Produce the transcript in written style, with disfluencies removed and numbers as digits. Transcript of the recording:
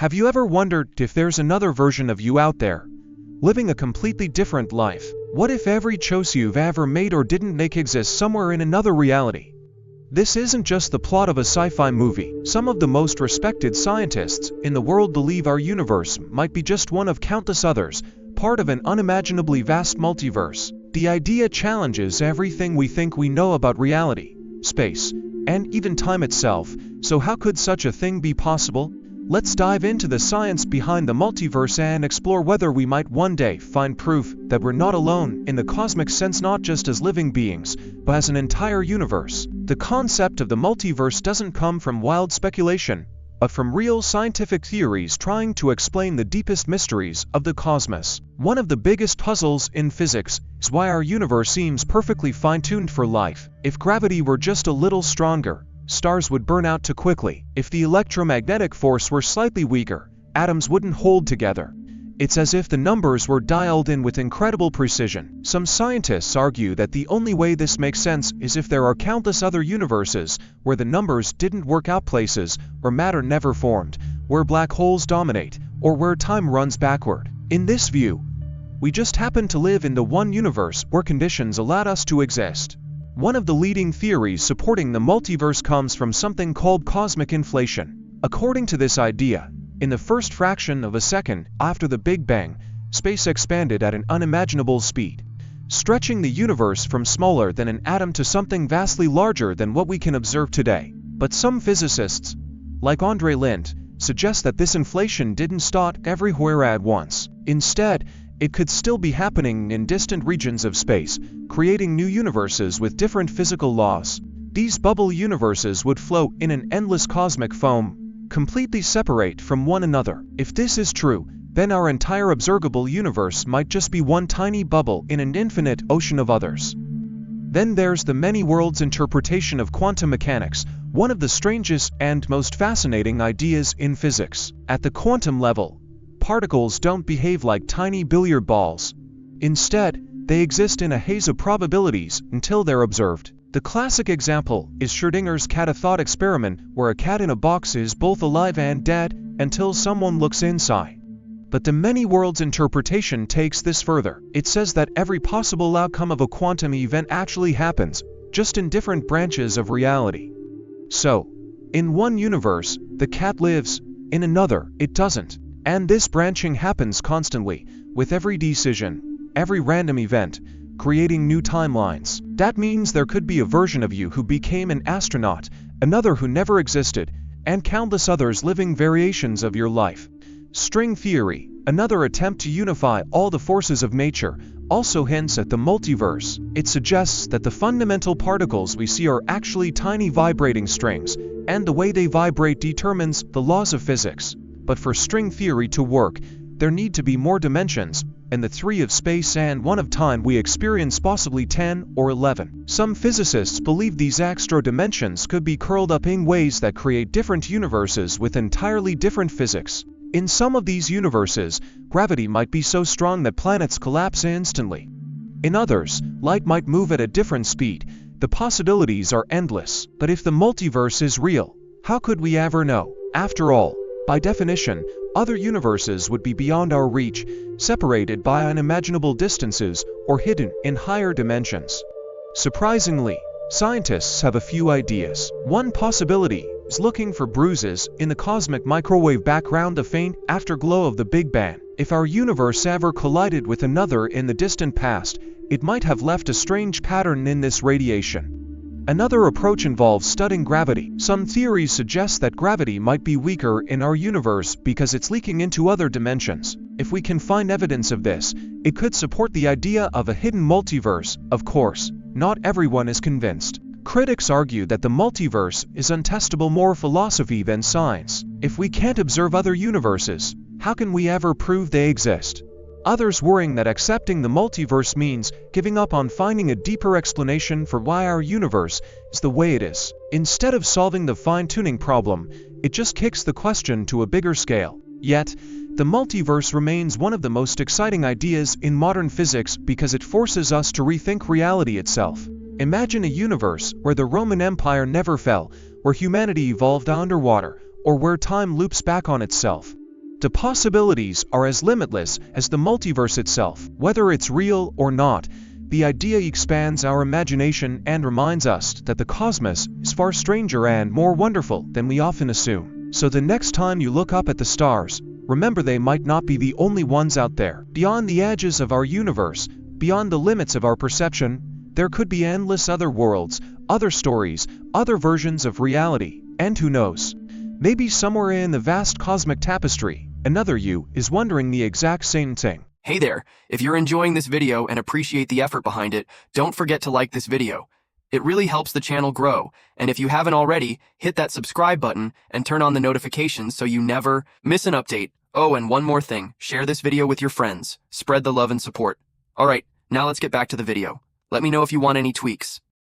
Have you ever wondered if there's another version of you out there, living a completely different life? What if every choice you've ever made or didn't make exists somewhere in another reality? This isn't just the plot of a sci-fi movie. Some of the most respected scientists in the world believe our universe might be just one of countless others, part of an unimaginably vast multiverse. The idea challenges everything we think we know about reality, space, and even time itself. So how could such a thing be possible? Let's dive into the science behind the multiverse and explore whether we might one day find proof that we're not alone in the cosmic sense, not just as living beings, but as an entire universe. The concept of the multiverse doesn't come from wild speculation, but from real scientific theories trying to explain the deepest mysteries of the cosmos. One of the biggest puzzles in physics is why our universe seems perfectly fine-tuned for life. If gravity were just a little stronger, stars would burn out too quickly. If the electromagnetic force were slightly weaker, atoms wouldn't hold together. It's as if the numbers were dialed in with incredible precision. Some scientists argue that the only way this makes sense is if there are countless other universes where the numbers didn't work out, places where matter never formed, where black holes dominate, or where time runs backward. In this view, we just happen to live in the one universe where conditions allowed us to exist. One of the leading theories supporting the multiverse comes from something called cosmic inflation. According to this idea, in the first fraction of a second after the Big Bang, space expanded at an unimaginable speed, stretching the universe from smaller than an atom to something vastly larger than what we can observe today. But some physicists, like Andre Linde, suggest that this inflation didn't stop everywhere at once. Instead, it could still be happening in distant regions of space, creating new universes with different physical laws. These bubble universes would float in an endless cosmic foam, completely separate from one another. If this is true, then our entire observable universe might just be one tiny bubble in an infinite ocean of others. Then there's the many worlds interpretation of quantum mechanics, one of the strangest and most fascinating ideas in physics. At the quantum level, particles don't behave like tiny billiard balls. Instead, they exist in a haze of probabilities until they're observed. The classic example is Schrödinger's cat thought experiment, where a cat in a box is both alive and dead until someone looks inside. But the many worlds interpretation takes this further. It says that every possible outcome of a quantum event actually happens, just in different branches of reality. So, in one universe, the cat lives, in another, it doesn't. And this branching happens constantly, with every decision, every random event, creating new timelines. That means there could be a version of you who became an astronaut, another who never existed, and countless others living variations of your life. String theory, another attempt to unify all the forces of nature, also hints at the multiverse. It suggests that the fundamental particles we see are actually tiny vibrating strings, and the way they vibrate determines the laws of physics. But for string theory to work, there need to be more dimensions, and the 3 of space and 1 of time we experience possibly 10 or 11. Some physicists believe these extra dimensions could be curled up in ways that create different universes with entirely different physics. In some of these universes, gravity might be so strong that planets collapse instantly. In others, light might move at a different speed. The possibilities are endless. But if the multiverse is real, how could we ever know? After all, by definition, other universes would be beyond our reach, separated by unimaginable distances or hidden in higher dimensions. Surprisingly, scientists have a few ideas. One possibility is looking for bruises in the cosmic microwave background, the faint afterglow of the Big Bang. If our universe ever collided with another in the distant past, it might have left a strange pattern in this radiation. Another approach involves studying gravity. Some theories suggest that gravity might be weaker in our universe because it's leaking into other dimensions. If we can find evidence of this, it could support the idea of a hidden multiverse. Of course, not everyone is convinced. Critics argue that the multiverse is untestable, more philosophy than science. If we can't observe other universes, how can we ever prove they exist? Others worrying that accepting the multiverse means giving up on finding a deeper explanation for why our universe is the way it is. Instead of solving the fine-tuning problem, it just kicks the question to a bigger scale. Yet, the multiverse remains one of the most exciting ideas in modern physics because it forces us to rethink reality itself. Imagine a universe where the Roman Empire never fell, where humanity evolved underwater, or where time loops back on itself. The possibilities are as limitless as the multiverse itself. Whether it's real or not, the idea expands our imagination and reminds us that the cosmos is far stranger and more wonderful than we often assume. So the next time you look up at the stars, remember they might not be the only ones out there. Beyond the edges of our universe, beyond the limits of our perception, there could be endless other worlds, other stories, other versions of reality. And who knows? Maybe somewhere in the vast cosmic tapestry, another you is wondering the exact same thing. Hey there, if you're enjoying this video and appreciate the effort behind it, don't forget to like this video. It really helps the channel grow, and if you haven't already, hit that subscribe button and turn on the notifications so you never miss an update. Oh, and one more thing, share this video with your friends. Spread the love and support. Alright, now let's get back to the video. Let me know if you want any tweaks.